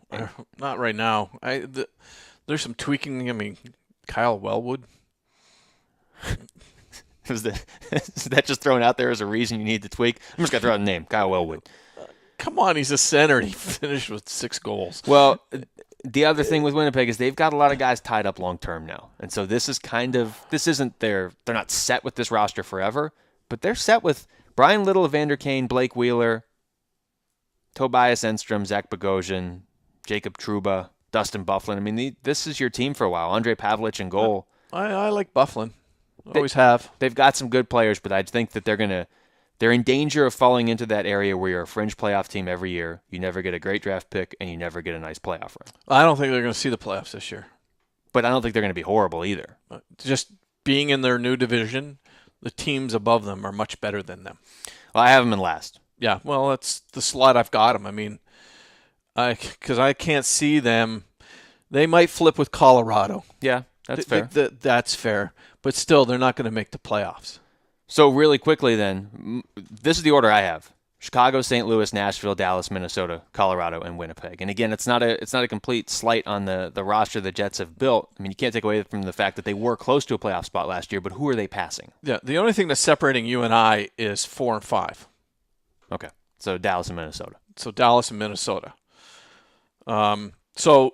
not right now. There's some tweaking. I mean, Kyle Wellwood. Is that just thrown out there as a reason you need to tweak? I'm just going to throw out a name, Kyle Wellwood. Come on, he's a center, and he finished with 6 goals. Well, the other thing with Winnipeg is they've got a lot of guys tied up long-term now. And so this isn't they're not set with this roster forever, but they're set with Brian Little, Evander Kane, Blake Wheeler, Tobias Enstrom, Zach Bogosian, Jacob Trouba, Dustin Byfuglien. I mean, this is your team for a while. Andrei Pavlich in goal. I like Byfuglien. Always have. They've got some good players, but I think that they're in danger of falling into that area where you're a fringe playoff team every year. You never get a great draft pick, and you never get a nice playoff run. I don't think they're going to see the playoffs this year. But I don't think they're going to be horrible either. Just being in their new division, the teams above them are much better than them. Well, I have them in last. Yeah, well, that's the slot I've got them. I mean, because I can't see them. They might flip with Colorado. Yeah, that's fair. That's fair. But still, they're not going to make the playoffs. So really quickly then, this is the order I have. Chicago, St. Louis, Nashville, Dallas, Minnesota, Colorado, and Winnipeg. And again, it's not a complete slight on the roster the Jets have built. I mean, you can't take away from the fact that they were close to a playoff spot last year, but who are they passing? Yeah, the only thing that's separating you and I is 4 and 5. Okay, so Dallas and Minnesota. So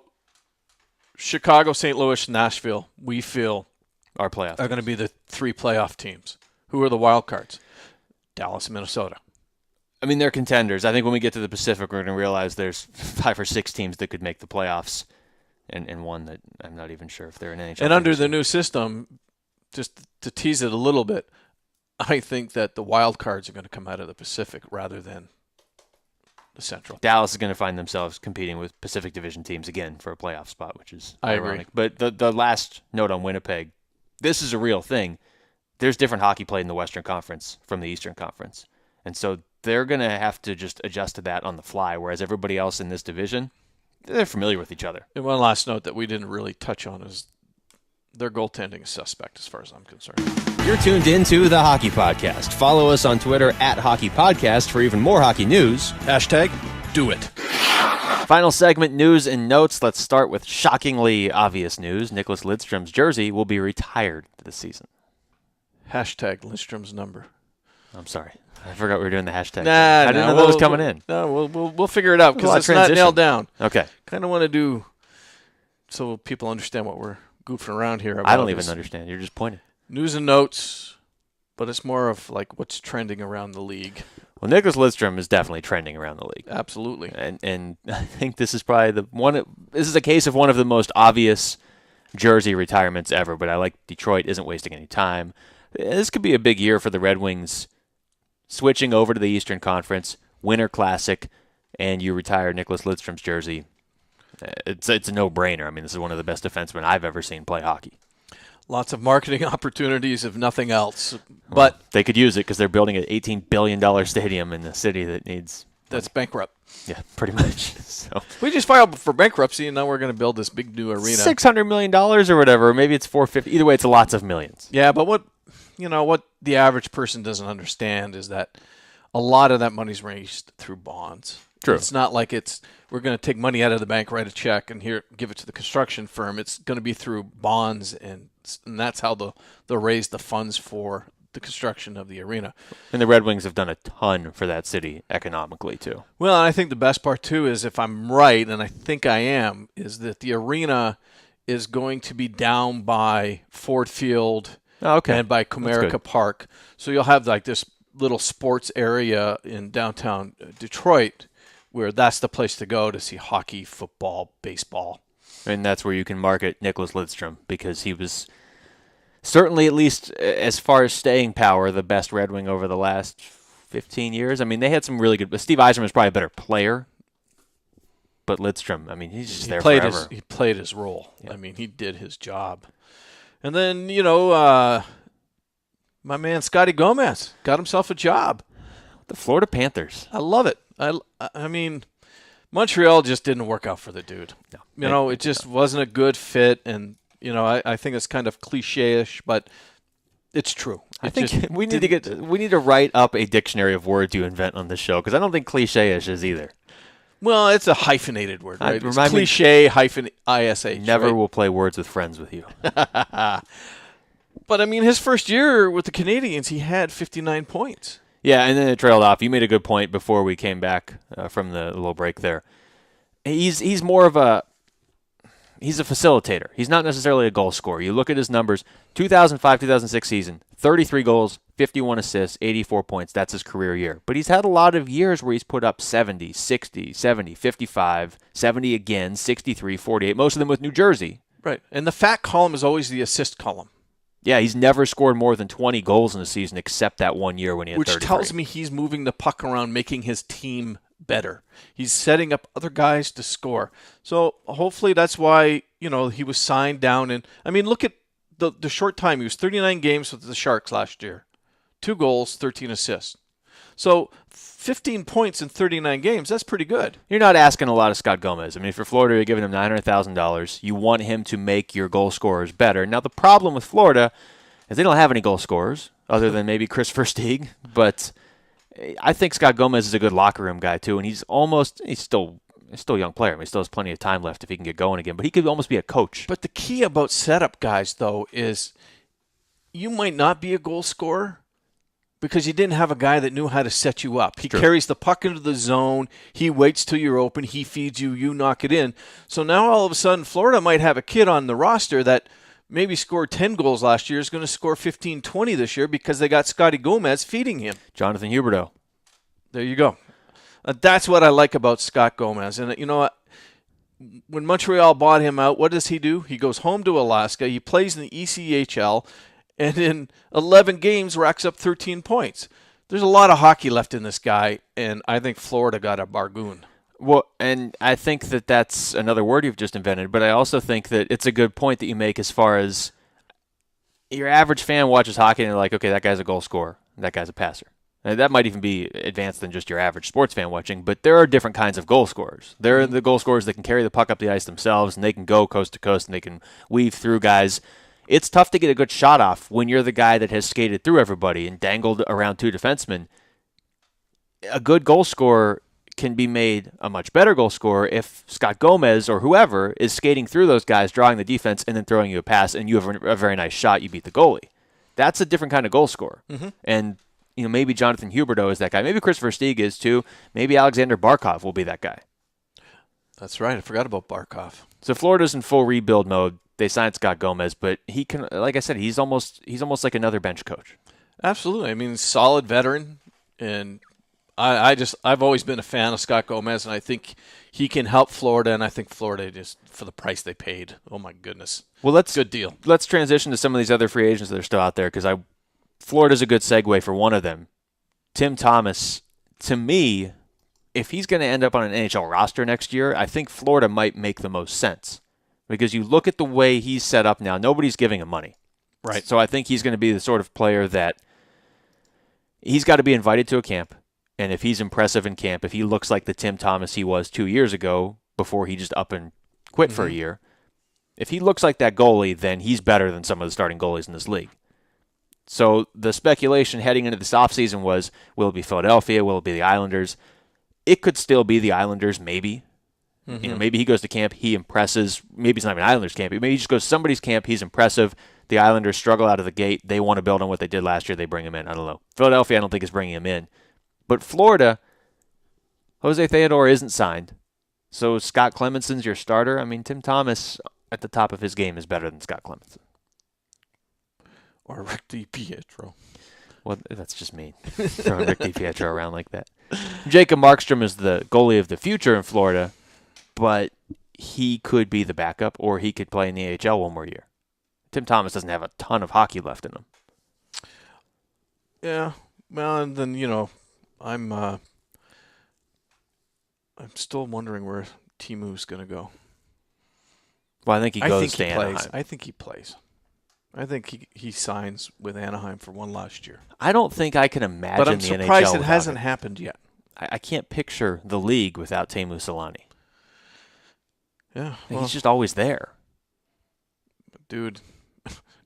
Chicago, St. Louis, Nashville, we feel Our playoff are going to be the 3 playoff teams. Who are the wild cards? Dallas and Minnesota. I mean, they're contenders. I think when we get to the Pacific, we're going to realize there's 5 or 6 teams that could make the playoffs, and one that I'm not even sure if they're in NHL. And under the new system, just to tease it a little bit, I think that the wild cards are going to come out of the Pacific rather than the Central. Dallas is going to find themselves competing with Pacific Division teams again for a playoff spot, which is ironic. Agree. But the last note on Winnipeg, this is a real thing. There's different hockey played in the Western Conference from the Eastern Conference. And so they're going to have to just adjust to that on the fly, whereas everybody else in this division, they're familiar with each other. And one last note that we didn't really touch on is their goaltending is suspect as far as I'm concerned. You're tuned into the Hockey Podcast. Follow us on Twitter at Hockey Podcast for even more hockey news. Hashtag do it. Final segment, news and notes. Let's start with shockingly obvious news. Nicklas Lidstrom's jersey will be retired this season. Hashtag Lidstrom's number. I'm sorry. I forgot we were doing the hashtag. Nah, I didn't know that was coming in. No, we'll figure it out because it's not transition. nailed down. Okay. Kind of want to do so people understand what we're goofing around here about. I don't even understand. You're just pointing. News and notes, but it's more of like what's trending around the league. Well, Nicklas Lidstrom is definitely trending around the league. Absolutely. And I think this is probably this is a case of one of the most obvious jersey retirements ever, but I like Detroit isn't wasting any time. This could be a big year for the Red Wings switching over to the Eastern Conference, Winter Classic, and you retire Nicklas Lidstrom's jersey. It's a no-brainer. I mean, this is one of the best defensemen I've ever seen play hockey. Lots of marketing opportunities, if nothing else. But they could use it because they're building an $18 billion stadium in the city that needs... That's bankrupt. Yeah, pretty much. So we just filed for bankruptcy, and now we're going to build this big new arena. $600 million or whatever. Maybe it's $450. Either way, it's lots of millions. Yeah, but what the average person doesn't understand is that a lot of that money's raised through bonds. True. It's not like we're going to take money out of the bank, write a check, and give it to the construction firm. It's going to be through bonds, and that's how they'll raise the funds for the construction of the arena. And the Red Wings have done a ton for that city economically, too. Well, and I think the best part, too, is if I'm right, and I think I am, is that the arena is going to be down by Ford Field and by Comerica Park. So you'll have like this little sports area in downtown Detroit where that's the place to go to see hockey, football, baseball. And that's where you can market Nicklas Lidstrom because he was certainly, at least as far as staying power, the best Red Wing over the last 15 years. I mean, they had some really good... Steve Yzerman was probably a better player, but Lidstrom, I mean, he's just there forever. He played his role. Yeah. I mean, he did his job. And then, my man Scotty Gomez got himself a job. The Florida Panthers. I love it. I mean, Montreal just didn't work out for the dude. No. It just wasn't a good fit, and I think it's kind of cliche-ish, but it's true. I think we need to write up a dictionary of words you invent on this show because I don't think cliche-ish is either. Well, it's a hyphenated word, right? It's cliche hyphen ISH. Never will play Words with Friends with you. But I mean, his first year with the Canadiens, he had 59 points. Yeah, and then it trailed off. You made a good point before we came back from the little break there. He's more of a facilitator. He's not necessarily a goal scorer. You look at his numbers, 2005-2006 season, 33 goals, 51 assists, 84 points. That's his career year. But he's had a lot of years where he's put up 70, 60, 70, 55, 70 again, 63, 48, most of them with New Jersey. Right, and the fat column is always the assist column. Yeah, he's never scored more than 20 goals in a season except that one year when he had 33. Which tells me he's moving the puck around, making his team better. He's setting up other guys to score. So hopefully that's why, he was signed down. And I mean, look at the short time. He was 39 games with the Sharks last year. 2 goals, 13 assists. So 15 points in 39 games, that's pretty good. You're not asking a lot of Scott Gomez. I mean, if you're Florida, you're giving him $900,000. You want him to make your goal scorers better. Now, the problem with Florida is they don't have any goal scorers other than maybe Chris Versteeg. But I think Scott Gomez is a good locker room guy, too. And he's still a young player. I mean, he still has plenty of time left if he can get going again. But he could almost be a coach. But the key about setup guys, though, is you might not be a goal scorer, because you didn't have a guy that knew how to set you up. He carries the puck into the zone. He waits till you're open. He feeds you. You knock it in. So now all of a sudden, Florida might have a kid on the roster that maybe scored 10 goals last year, is going to score 15, 20 this year because they got Scotty Gomez feeding him. Jonathan Huberdeau. There you go. That's what I like about Scott Gomez. And you know what? When Montreal bought him out, what does he do? He goes home to Alaska. He plays in the ECHL. And in 11 games, racks up 13 points. There's a lot of hockey left in this guy, and I think Florida got a bargoon. Well, and I think that's another word you've just invented, but I also think that it's a good point that you make as far as your average fan watches hockey and they're like, okay, that guy's a goal scorer, that guy's a passer. And that might even be advanced than just your average sports fan watching, but there are different kinds of goal scorers. There are the goal scorers that can carry the puck up the ice themselves, and they can go coast to coast, and they can weave through guys. It's tough to get a good shot off when you're the guy that has skated through everybody and dangled around two defensemen. A good goal scorer can be made a much better goal scorer if Scott Gomez or whoever is skating through those guys, drawing the defense, and then throwing you a pass, and you have a very nice shot, you beat the goalie. That's a different kind of goal scorer. And maybe Jonathan Huberdeau is that guy. Maybe Christopher Stieg is too. Maybe Alexander Barkov will be that guy. That's right. I forgot about Barkov. So Florida's in full rebuild mode. They signed Scott Gomez, but he can, like I said, he's almost like another bench coach. Absolutely. I mean, solid veteran, and I've always been a fan of Scott Gomez, and I think he can help Florida, and I think Florida, just for the price they paid, oh my goodness. Well, good deal. Let's transition to some of these other free agents that are still out there, because Florida's a good segue for one of them. Tim Thomas, to me, if he's going to end up on an NHL roster next year, I think Florida might make the most sense. Because you look at the way he's set up now, nobody's giving him money. Right. So I think he's going to be the sort of player that he's got to be invited to a camp. And if he's impressive in camp, if he looks like the Tim Thomas he was 2 years ago before he just up and quit for a year, if he looks like that goalie, then he's better than some of the starting goalies in this league. So the speculation heading into this offseason was, will it be Philadelphia? Will it be the Islanders? It could still be the Islanders, maybe. Maybe he goes to camp, he impresses. Maybe it's not even Islanders camp. Maybe he just goes to somebody's camp, he's impressive. The Islanders struggle out of the gate. They want to build on what they did last year. They bring him in. I don't know. Philadelphia, I don't think is bringing him in. But Florida, Jose Theodore isn't signed. So Scott Clemenson's your starter. I mean, Tim Thomas at the top of his game is better than Scott Clemenson. Or Rick DiPietro. Well, that's just me throwing Rick DiPietro around like that. Jacob Markstrom is the goalie of the future in Florida, but he could be the backup, or he could play in the AHL one more year. Tim Thomas doesn't have a ton of hockey left in him. Yeah, well, and then I'm still wondering where Timu's going to go. Well, I think he goes to Anaheim. I think he plays. I think he signs with Anaheim for one last year. I don't think I can imagine but I'm the NHL surprised it without hasn't him. happened yet. I can't picture the league without Teemu Selanne. Yeah, He's just always there. Dude,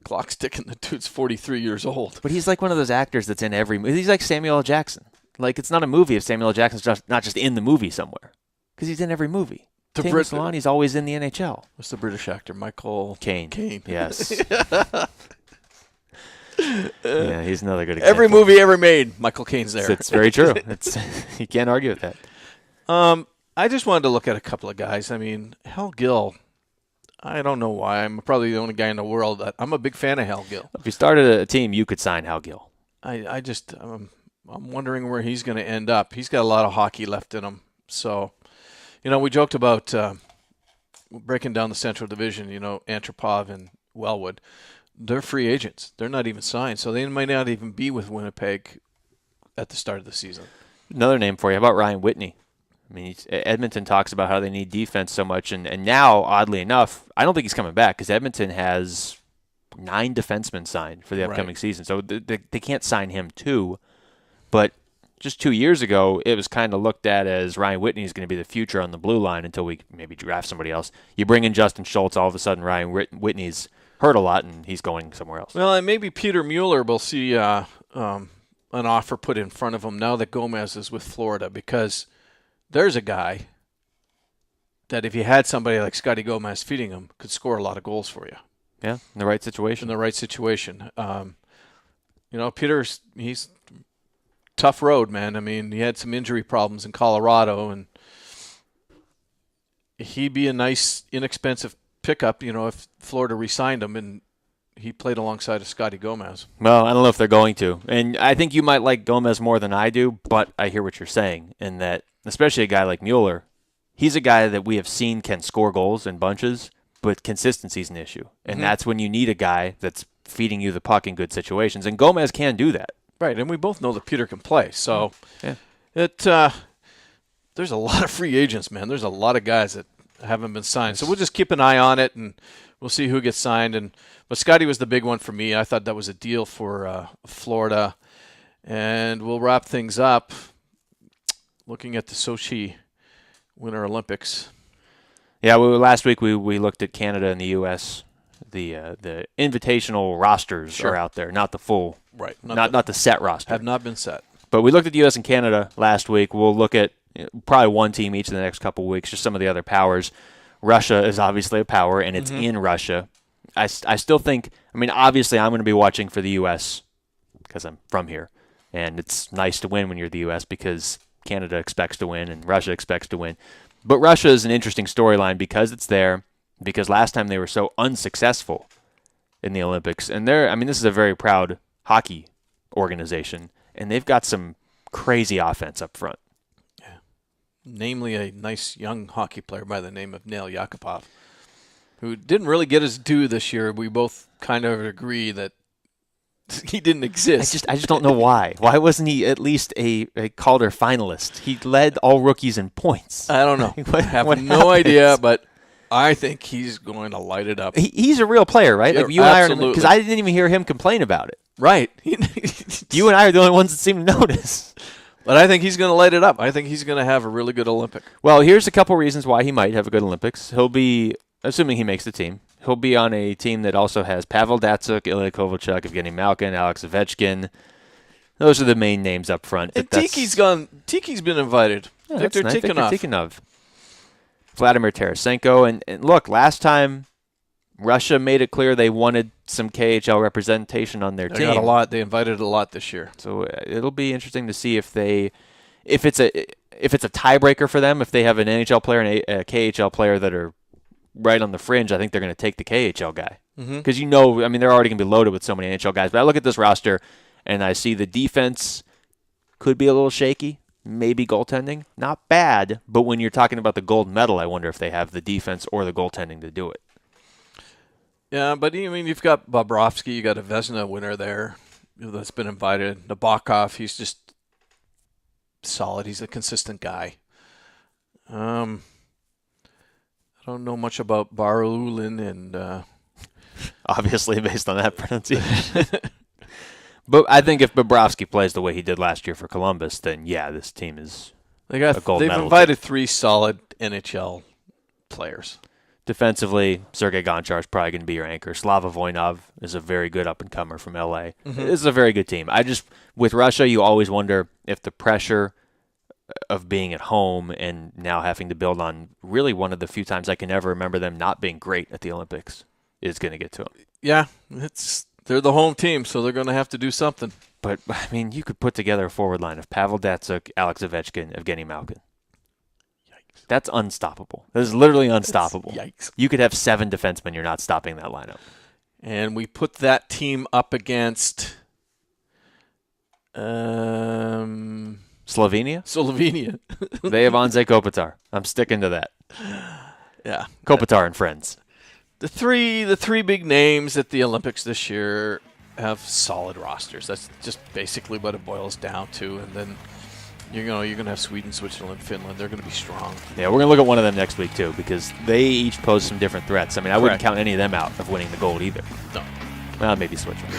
clock's ticking. The dude's 43 years old. But he's like one of those actors that's in every movie. He's like Samuel L. Jackson. Like, it's not a movie if Samuel L. Jackson's not just in the movie somewhere. Because he's in every movie. Teemu Selanne's always in the NHL. What's the British actor? Michael Caine. Yes. Yeah, he's another good example. Every movie ever made, Michael Caine's there. It's very true. You can't argue with that. I just wanted to look at a couple of guys. I mean, Hal Gill, I don't know why. I'm probably the only guy in the world that I'm a big fan of Hal Gill. If you started a team, you could sign Hal Gill. I'm wondering where he's going to end up. He's got a lot of hockey left in him. So, we joked about breaking down the Central Division, Antropov and Wellwood. They're free agents. They're not even signed, so they might not even be with Winnipeg at the start of the season. Another name for you. How about Ryan Whitney? I mean, Edmonton talks about how they need defense so much, and now, oddly enough, I don't think he's coming back because Edmonton has 9 defensemen signed for the upcoming season, so they can't sign him too. But just 2 years ago, it was kind of looked at as Ryan Whitney is going to be the future on the blue line until we maybe draft somebody else. You bring in Justin Schultz, all of a sudden Ryan Whitney's hurt a lot, and he's going somewhere else. Well, and maybe Peter Mueller will see an offer put in front of him now that Gomez is with Florida, because there's a guy that if you had somebody like Scotty Gomez feeding him, could score a lot of goals for you. Yeah, in the right situation. Peter's he's tough road, man. I mean, he had some injury problems in Colorado, and he'd be a nice, inexpensive pickup, if Florida re-signed him and he played alongside of Scotty Gomez. Well, I don't know if they're going to. And I think you might like Gomez more than I do, but I hear what you're saying, in that, especially a guy like Mueller, he's a guy that we have seen can score goals in bunches, but consistency is an issue. And that's when you need a guy that's feeding you the puck in good situations. And Gomez can do that. Right, and we both know that Peter can play. So yeah. There's a lot of free agents, man. There's a lot of guys that haven't been signed. So we'll just keep an eye on it, and we'll see who gets signed. But Scotty was the big one for me. I thought that was a deal for Florida. And we'll wrap things up looking at the Sochi Winter Olympics. Yeah, last week we looked at Canada and the U.S. The invitational rosters are out there, not the full, right? Not the set roster. Have not been set. But we looked at the U.S. and Canada last week. We'll look at probably one team each in the next couple of weeks, just some of the other powers. Russia is obviously a power, and it's in Russia. I still think, obviously I'm going to be watching for the U.S. because I'm from here, and it's nice to win when you're the U.S. because Canada expects to win and Russia expects to win. But Russia is an interesting storyline because it's there, because last time they were so unsuccessful in the Olympics. And this is a very proud hockey organization, and they've got some crazy offense up front. Yeah. Namely a nice young hockey player by the name of Nail Yakupov, who didn't really get his due this year. We both kind of agree that he didn't exist. I just don't know why. Why wasn't he at least a Calder finalist? He led all rookies in points. I don't know. I have no idea, but I think he's going to light it up. He's a real player, right? Yeah, like you absolutely. and I, because I didn't even hear him complain about it. Right. You and I are the only ones that seem to notice. But I think he's going to light it up. I think he's going to have a really good Olympic. Well, here's a couple reasons why he might have a good Olympics. He'll be, assuming he makes the team, he'll be on a team that also has Pavel Datsyuk, Ilya Kovalchuk, Evgeny Malkin, Alex Ovechkin. Those are the main names up front. And Tiki's been invited. Yeah, Victor nice. Tikhonov. Vladimir Tarasenko. And look, last time Russia made it clear they wanted some KHL representation on their team. They got a lot. They invited a lot this year. So it'll be interesting to see if it's a tiebreaker for them, if they have an NHL player and a KHL player that are right on the fringe. I think they're going to take the KHL guy. Because they're already going to be loaded with so many NHL guys. But I look at this roster and I see the defense could be a little shaky. Maybe goaltending, not bad, but when you're talking about the gold medal, I wonder if they have the defense or the goaltending to do it. Yeah, but you've got Bobrovsky, you got a Vezina winner there that's been invited. Nabokov, he's just solid. He's a consistent guy. I don't know much about Barulin and obviously based on that pronunciation. But I think if Bobrovsky plays the way he did last year for Columbus, then yeah, this team is a gold medal. They've invited 3 solid NHL players. Defensively, Sergei Gonchar is probably going to be your anchor. Slava Voinov is a very good up-and-comer from L.A. This is a very good team. With Russia, you always wonder if the pressure of being at home and now having to build on really one of the few times I can ever remember them not being great at the Olympics is going to get to them. Yeah, they're the home team, so they're going to have to do something. But, you could put together a forward line of Pavel Datsyuk, Alex Ovechkin, Evgeny Malkin. Yikes. That's unstoppable. That is literally unstoppable. Yikes. You could have 7 defensemen. You're not stopping that lineup. And we put that team up against Slovenia. They have Anze Kopitar. I'm sticking to that. Yeah. Kopitar and friends. The three big names at the Olympics this year have solid rosters. That's just basically what it boils down to. And then you're going to have Sweden, Switzerland, Finland. They're going to be strong. Yeah, we're going to look at one of them next week too, because they each pose some different threats. I wouldn't count any of them out of winning the gold either. No. Well, maybe Switzerland.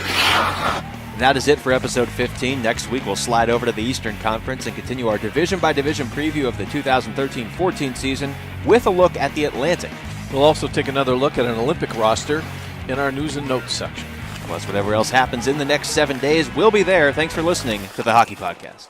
That is it for episode 15. Next week we'll slide over to the Eastern Conference and continue our division-by-division preview of the 2013-14 season with a look at the Atlantic. We'll also take another look at an Olympic roster in our news and notes section. Plus, whatever else happens in the next 7 days, we'll be there. Thanks for listening to the Hockey Podcast.